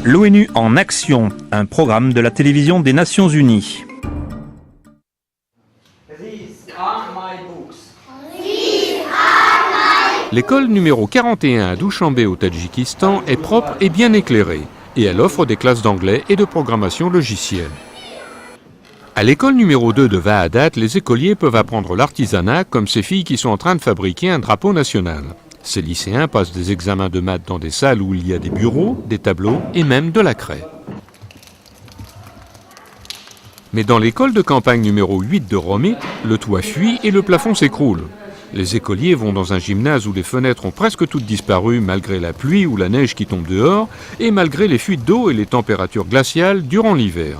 L'ONU en action, un programme de la télévision des Nations Unies. L'école numéro 41 à Douchambé au Tadjikistan est propre et bien éclairée, et elle offre des classes d'anglais et de programmation logicielle. À l'école numéro 2 de Vahadat, les écoliers peuvent apprendre l'artisanat comme ces filles qui sont en train de fabriquer un drapeau national. Ces lycéens passent des examens de maths dans des salles où il y a des bureaux, des tableaux et même de la craie. Mais dans l'école de campagne numéro 8 de Romit, le toit fuit et le plafond s'écroule. Les écoliers vont dans un gymnase où les fenêtres ont presque toutes disparu malgré la pluie ou la neige qui tombe dehors et malgré les fuites d'eau et les températures glaciales durant l'hiver.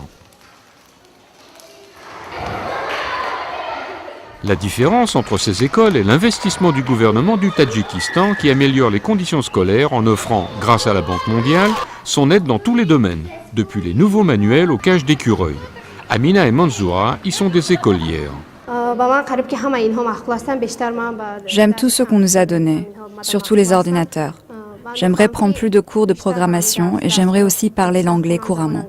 La différence entre ces écoles est l'investissement du gouvernement du Tadjikistan qui améliore les conditions scolaires en offrant, grâce à la Banque mondiale, son aide dans tous les domaines, depuis les nouveaux manuels aux cages d'écureuils. Amina et Manzoura y sont des écolières. J'aime tout ce qu'on nous a donné, surtout les ordinateurs. J'aimerais prendre plus de cours de programmation et j'aimerais aussi parler l'anglais couramment.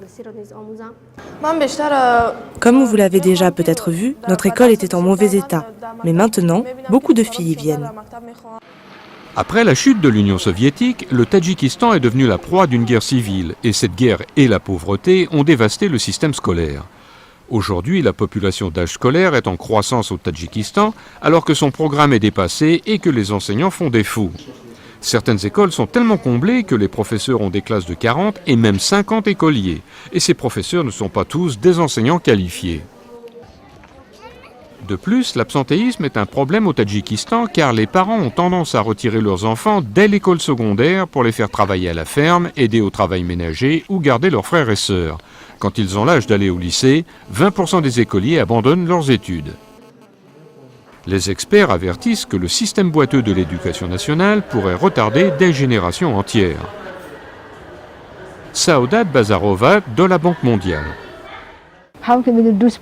Comme vous l'avez déjà peut-être vu, notre école était en mauvais état. Mais maintenant, beaucoup de filles y viennent. Après la chute de l'Union soviétique, le Tadjikistan est devenu la proie d'une guerre civile et cette guerre et la pauvreté ont dévasté le système scolaire. Aujourd'hui, la population d'âge scolaire est en croissance au Tadjikistan alors que son programme est dépassé et que les enseignants font défaut. Certaines écoles sont tellement comblées que les professeurs ont des classes de 40 et même 50 écoliers. Et ces professeurs ne sont pas tous des enseignants qualifiés. De plus, l'absentéisme est un problème au Tadjikistan car les parents ont tendance à retirer leurs enfants dès l'école secondaire pour les faire travailler à la ferme, aider au travail ménager ou garder leurs frères et sœurs. Quand ils ont l'âge d'aller au lycée, 20% des écoliers abandonnent leurs études. Les experts avertissent que le système boiteux de l'éducation nationale pourrait retarder des générations entières. Saoudat Bazarova de la Banque mondiale.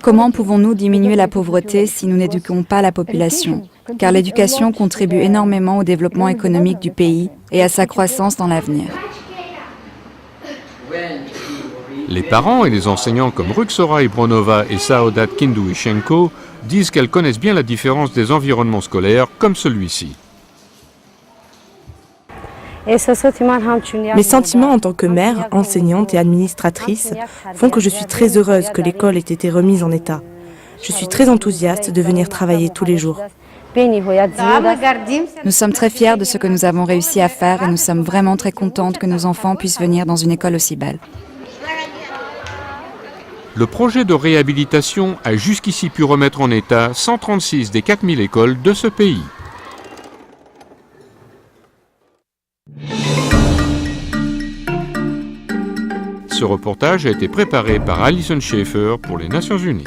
Comment pouvons-nous diminuer la pauvreté si nous n'éduquons pas la population? Car l'éducation contribue énormément au développement économique du pays et à sa croissance dans l'avenir. Les parents et les enseignants comme Ruxora Ibronova et Saoudat Kinduishenko disent qu'elles connaissent bien la différence des environnements scolaires comme celui-ci. Mes sentiments en tant que mère, enseignante et administratrice font que je suis très heureuse que l'école ait été remise en état. Je suis très enthousiaste de venir travailler tous les jours. Nous sommes très fiers de ce que nous avons réussi à faire et nous sommes vraiment très contentes que nos enfants puissent venir dans une école aussi belle. Le projet de réhabilitation a jusqu'ici pu remettre en état 136 des 4000 écoles de ce pays. Ce reportage a été préparé par Alison Schaeffer pour les Nations Unies.